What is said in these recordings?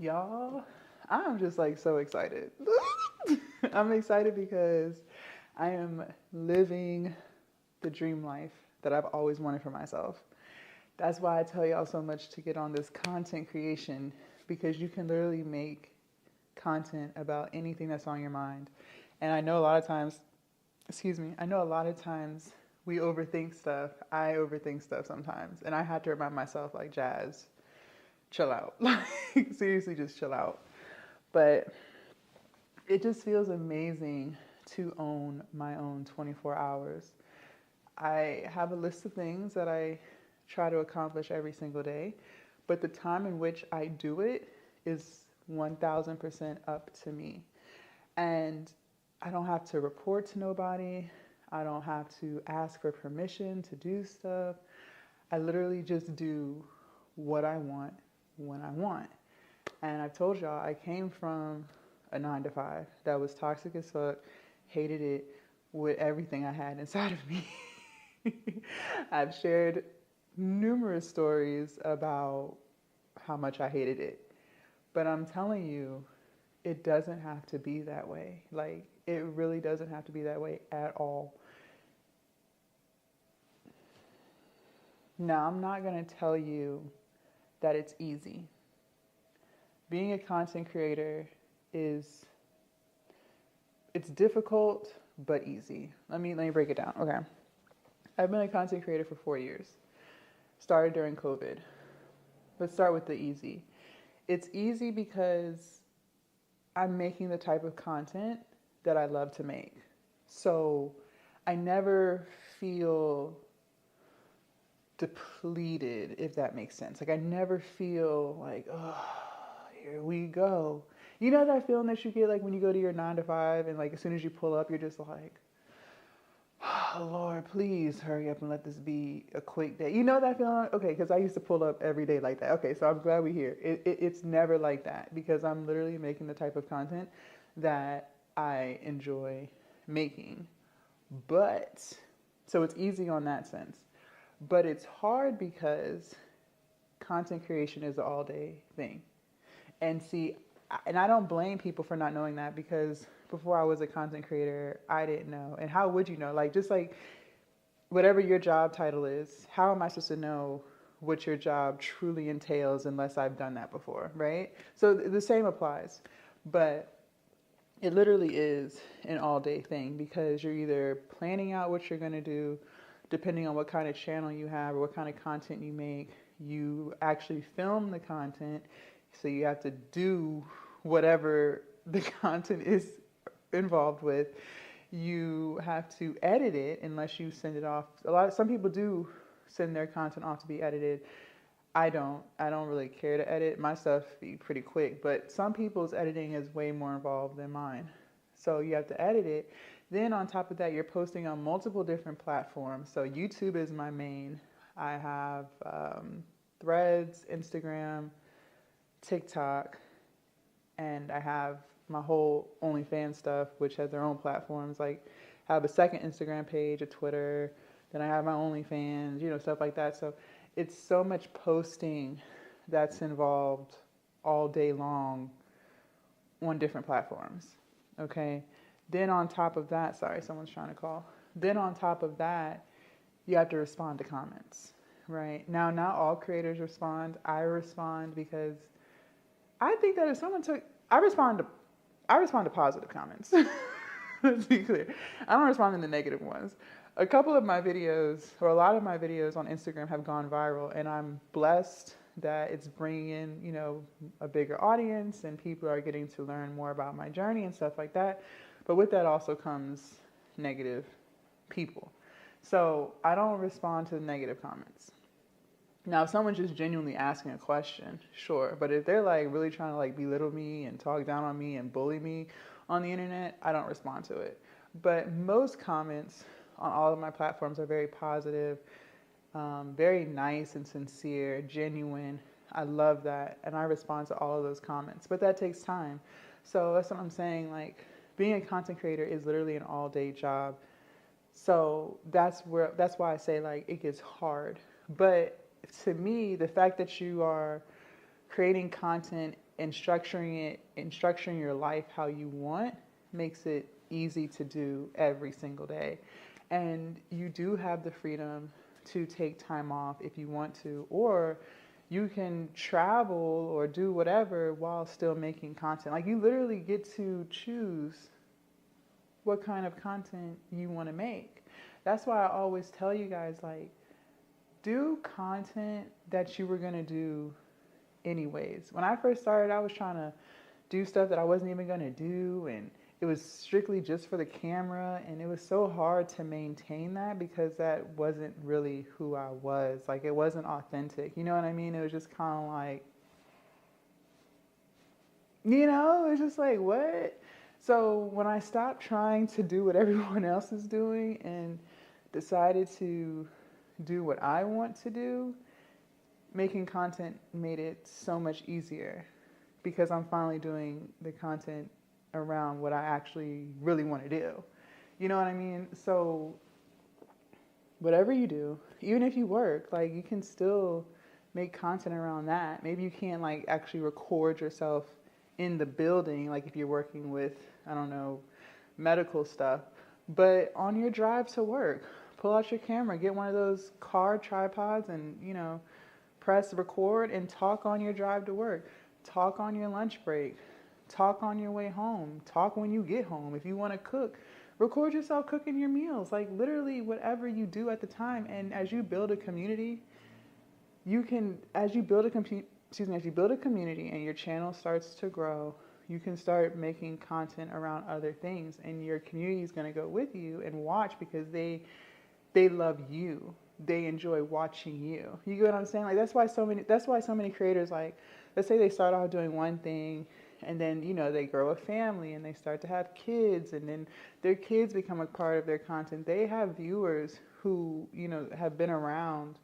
Y'all, I'm just like so excited. I'm excited because I am living the dream life that I've always wanted for myself. That's why I tell y'all so much to get on this content creation because you can literally make content about anything that's on your mind. And I know a lot of times, excuse me, I know a lot of times we overthink stuff. I overthink stuff sometimes. And I had to remind myself, like, Jazz, chill out. Like, seriously, just chill out. But it just feels amazing to own my own 24 hours. I have a list of things that I try to accomplish every single day, but the time in which I do it is 1000% up to me. And I don't have to report to nobody. I don't have to ask for permission to do stuff. I literally just do what I want when I want. And I've told y'all, I came from a 9 to 5 that was toxic as fuck, hated it with everything I had inside of me. I've shared numerous stories about how much I hated it. But I'm telling you, it doesn't have to be that way. Like, it really doesn't have to be that way at all. Now, I'm not going to tell you that it's easy. Being a content creator is it's difficult but easy. Let me break it down. Okay. I've been a content creator for 4 years. Started during COVID. Let's start with the easy. It's easy because I'm making the type of content that I love to make. So I never feel depleted, if that makes sense. Like, I never feel like, oh, here we go. You know that feeling that you get like when you go to your 9 to 5 and like as soon as you pull up, you're just like, oh, Lord, please hurry up and let this be a quick day. You know that feeling? Okay, because I used to pull up every day like that. Okay, so I'm glad we're here. It's never like that because I'm literally making the type of content that I enjoy making. But, so it's easy on that sense. But it's hard because content creation is an all day thing. And see, and I don't blame people for not knowing that because before I was a content creator, I didn't know. And how would you know? Like, just like whatever your job title is, how am I supposed to know what your job truly entails unless I've done that before, right? So the same applies. But it literally is an all day thing because you're either planning out what you're going to do, depending on what kind of channel you have or what kind of content you make. You actually film the content, so you have to do whatever the content is involved with. You have to edit it unless you send it off. Some people do send their content off to be edited. I don't. I don't really care to edit. My stuff be pretty quick, but some people's editing is way more involved than mine. So you have to edit it. Then on top of that, you're posting on multiple different platforms. So YouTube is my main. I have Threads, Instagram, TikTok, and I have my whole OnlyFans stuff, which has their own platforms. Like, I have a second Instagram page, a Twitter, then I have my OnlyFans, stuff like that. So it's so much posting that's involved all day long on different platforms. Okay. Then on top of that, sorry, someone's trying to call. Then on top of that, you have to respond to comments, right? Now, not all creators respond. I respond because I think that if someone took, I respond to positive comments. Let's be clear. I don't respond to the negative ones. A couple of my videos, or a lot of my videos on Instagram have gone viral, and I'm blessed that it's bringing in, a bigger audience and people are getting to learn more about my journey and stuff like that. But with that also comes negative people. So I don't respond to the negative comments. Now, if someone's just genuinely asking a question, sure. But if they're like really trying to like belittle me and talk down on me and bully me on the internet, I don't respond to it. But most comments on all of my platforms are very positive, very nice and sincere, genuine. I love that. And I respond to all of those comments. But that takes time. So that's what I'm saying. Like, being a content creator is literally an all day job. So that's why I say like it gets hard. But to me, the fact that you are creating content and structuring your life how you want makes it easy to do every single day. And you do have the freedom to take time off if you want to, or you can travel or do whatever while still making content. Like, you literally get to choose what kind of content you want to make. That's why I always tell you guys, like, do content that you were going to do anyways. When I first started, I was trying to do stuff that I wasn't even going to do, and it was strictly just for the camera, and it was so hard to maintain that because that wasn't really who I was. Like, it wasn't authentic. You know what I mean? It was just kind of like, it was just like, what? So when I stopped trying to do what everyone else is doing and decided to do what I want to do, making content made it so much easier because I'm finally doing the content around what I actually really want to do. You know what I mean? So whatever you do, even if you work, like, you can still make content around that. Maybe you can't like actually record yourself in the building, like if you're working with, I don't know, medical stuff, but on your drive to work, pull out your camera, get one of those car tripods and, press record and talk on your drive to work, talk on your lunch break, talk on your way home, talk when you get home. If you want to cook, record yourself cooking your meals, like literally whatever you do at the time. And as you build a community, as you build a community and your channel starts to grow, you can start making content around other things, and your community is going to go with you and watch because they love you. They enjoy watching you. You get what I'm saying? Like, that's why so many creators, like, let's say they start off doing one thing, and then, they grow a family and they start to have kids, and then their kids become a part of their content. They have viewers who, have been around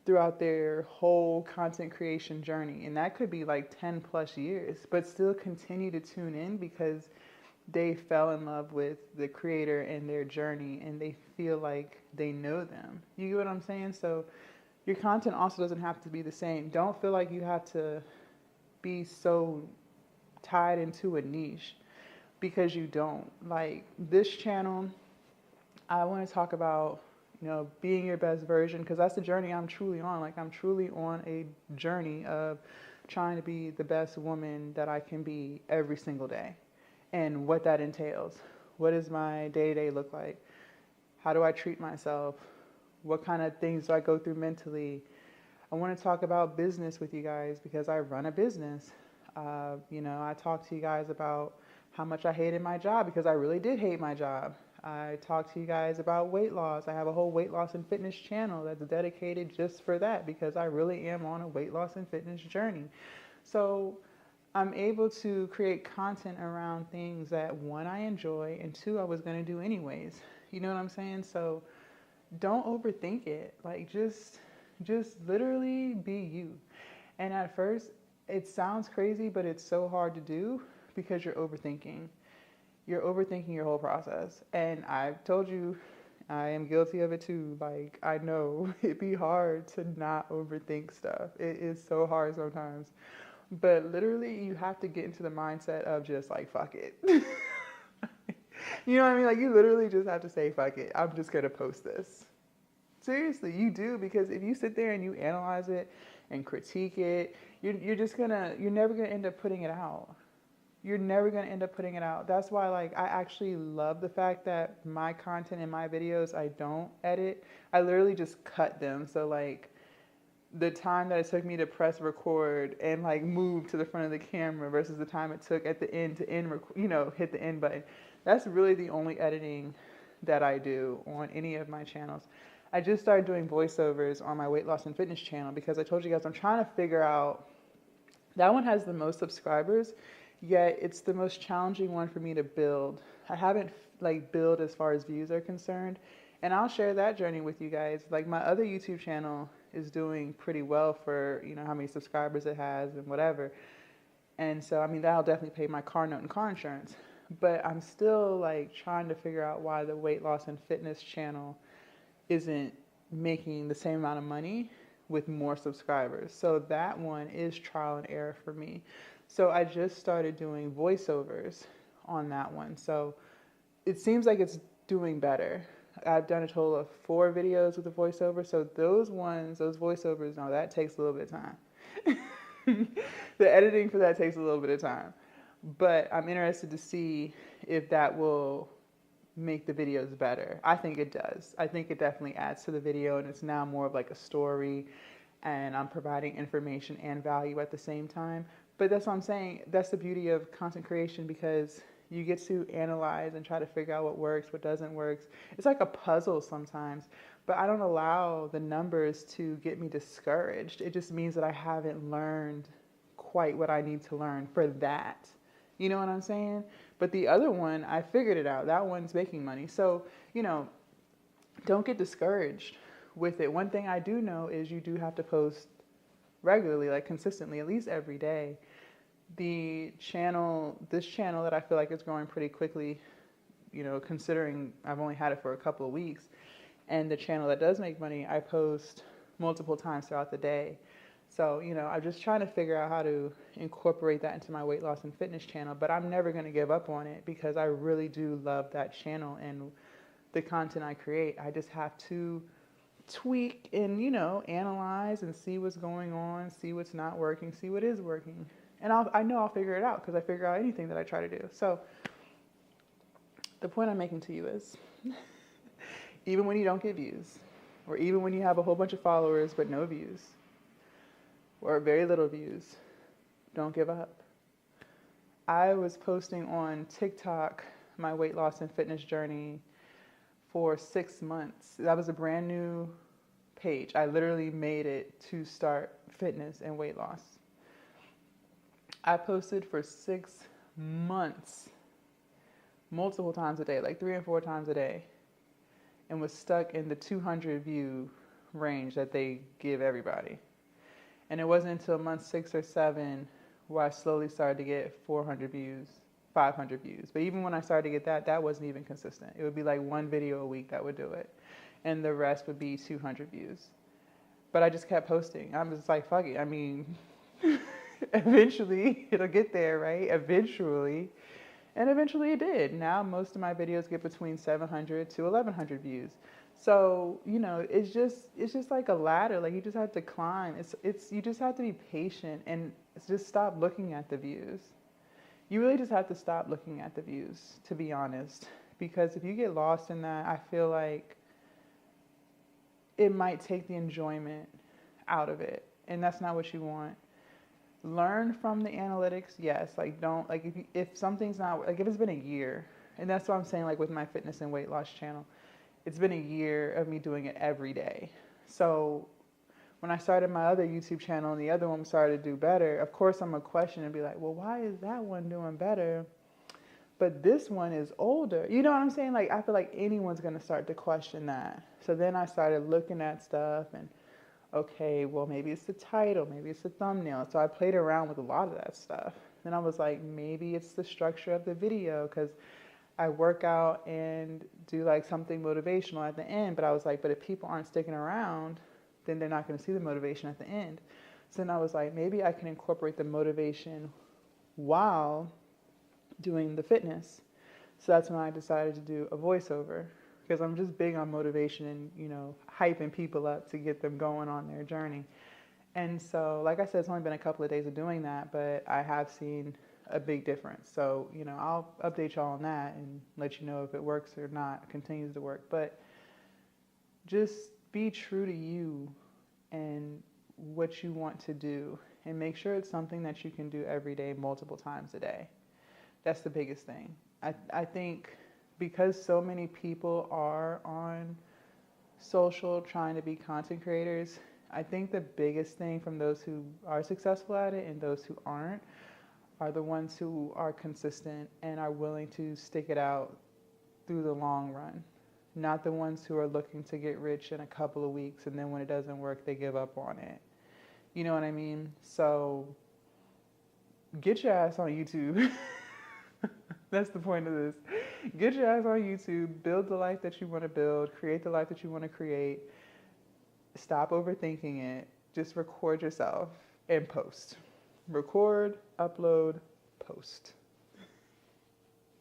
throughout their whole content creation journey. And that could be like 10 plus years, but still continue to tune in because they fell in love with the creator and their journey, and they feel like they know them. You get what I'm saying? So your content also doesn't have to be the same. Don't feel like you have to be so tied into a niche, because you don't. Like, this channel, I want to talk about, being your best version, because that's the journey I'm truly on. Like, I'm truly on a journey of trying to be the best woman that I can be every single day, and what that entails. What does my day-to-day look like? How do I treat myself? What kind of things do I go through mentally? I want to talk about business with you guys because I run a business. I talk to you guys about how much I hated my job, because I really did hate my job. I talk to you guys about weight loss. I have a whole weight loss and fitness channel that's dedicated just for that, because I really am on a weight loss and fitness journey. So I'm able to create content around things that, one, I enjoy, and two, I was going to do anyways. You know what I'm saying? So don't overthink it. Like, just literally be you. And at first, it sounds crazy, but it's so hard to do because you're overthinking. You're overthinking your whole process. And I've told you, I am guilty of it too. Like, I know it'd be hard to not overthink stuff. It is so hard sometimes. But literally, you have to get into the mindset of just like, fuck it. You know what I mean? Like, you literally just have to say, fuck it. I'm just going to post this. Seriously, you do, because if you sit there and you analyze it and critique it, you're never going to end up putting it out. You're never going to end up putting it out. That's why, like, I actually love the fact that my content and my videos, I don't edit. I literally just cut them. So, like, the time that it took me to press record and, like, move to the front of the camera versus the time it took at the end to hit the end button. That's really the only editing that I do on any of my channels. I just started doing voiceovers on my weight loss and fitness channel because I told you guys I'm trying to figure out, that one has the most subscribers, yet it's the most challenging one for me to build. I haven't built as far as views are concerned, and I'll share that journey with you guys. Like, my other YouTube channel is doing pretty well for, how many subscribers it has and whatever. And so, I mean, that'll definitely pay my car note and car insurance. But I'm still, like, trying to figure out why the weight loss and fitness channel isn't making the same amount of money with more subscribers. So that one is trial and error for me. So I just started doing voiceovers on that one. So it seems like it's doing better. I've done a total of 4 videos with the voiceover. So those ones, those voiceovers, no, that takes a little bit of time. The editing for that takes a little bit of time. But I'm interested to see if that will make the videos better. I think it does. I think it definitely adds to the video, and it's now more of like a story, and I'm providing information and value at the same time. But that's what I'm saying. That's the beauty of content creation, because you get to analyze and try to figure out what works, what doesn't work. It's like a puzzle sometimes, but I don't allow the numbers to get me discouraged. It just means that I haven't learned quite what I need to learn for that. You know what I'm saying? But the other one, I figured it out. That one's making money. So, don't get discouraged with it. One thing I do know is you do have to post regularly, like consistently, at least every day. This channel that I feel like is growing pretty quickly, considering I've only had it for a couple of weeks, and the channel that does make money, I post multiple times throughout the day. So, I'm just trying to figure out how to incorporate that into my weight loss and fitness channel, but I'm never going to give up on it because I really do love that channel and the content I create. I just have to tweak and, analyze and see what's going on, see what's not working, see what is working. And I know I'll figure it out because I figure out anything that I try to do. So the point I'm making to you is, even when you don't get views, or even when you have a whole bunch of followers but no views, or very little views, don't give up. I was posting on TikTok my weight loss and fitness journey for 6 months. That was a brand new page. I literally made it to start fitness and weight loss. I posted for 6 months, multiple times a day, like 3 and 4 times a day, and was stuck in the 200 view range that they give everybody. And it wasn't until month 6 or 7 where I slowly started to get 400 views, 500 views. But even when I started to get that wasn't even consistent. It would be like 1 video a week that would do it, and the rest would be 200 views. But I just kept posting. I was just like, fuck it. I mean, eventually it'll get there, right? Eventually. And eventually it did. Now most of my videos get between 700 to 1,100 views. So, it's just like a ladder. Like, you just have to climb. You just have to be patient and just stop looking at the views. You really just have to stop looking at the views, to be honest. Because if you get lost in that, I feel like it might take the enjoyment out of it. And that's not what you want. Learn from the analytics, yes. Like, don't, like, if something's not, like, if it's been a year, and that's what I'm saying, like, with my fitness and weight loss channel, it's been a year of me doing it every day. So when I started my other YouTube channel and the other one started to do better, of course I'm going to question and be like, well, why is that one doing better, but this one is older? You know what I'm saying? Like, I feel like anyone's going to start to question that. So then I started looking at stuff and, okay, well, maybe it's the title, maybe it's the thumbnail. So I played around with a lot of that stuff. Then I was like, maybe it's the structure of the video, because I work out and do like something motivational at the end. But I was like, but if people aren't sticking around, then they're not going to see the motivation at the end. So then I was like, maybe I can incorporate the motivation while doing the fitness. So that's when I decided to do a voiceover, because I'm just big on motivation and, hyping people up to get them going on their journey. And so, like I said, it's only been a couple of days of doing that, but I have seen a big difference. So, I'll update y'all on that and let you know if it works or not, continues to work. But just be true to you and what you want to do, and make sure it's something that you can do every day, multiple times a day. That's the biggest thing. I think because so many people are on social trying to be content creators, I think the biggest thing from those who are successful at it and those who aren't are the ones who are consistent and are willing to stick it out through the long run. Not the ones who are looking to get rich in a couple of weeks, and then when it doesn't work, they give up on it. You know what I mean? So get your ass on YouTube. That's the point of this. Get your ass on YouTube, build the life that you want to build, create the life that you want to create. Stop overthinking it. Just record yourself and post. Record, upload, post.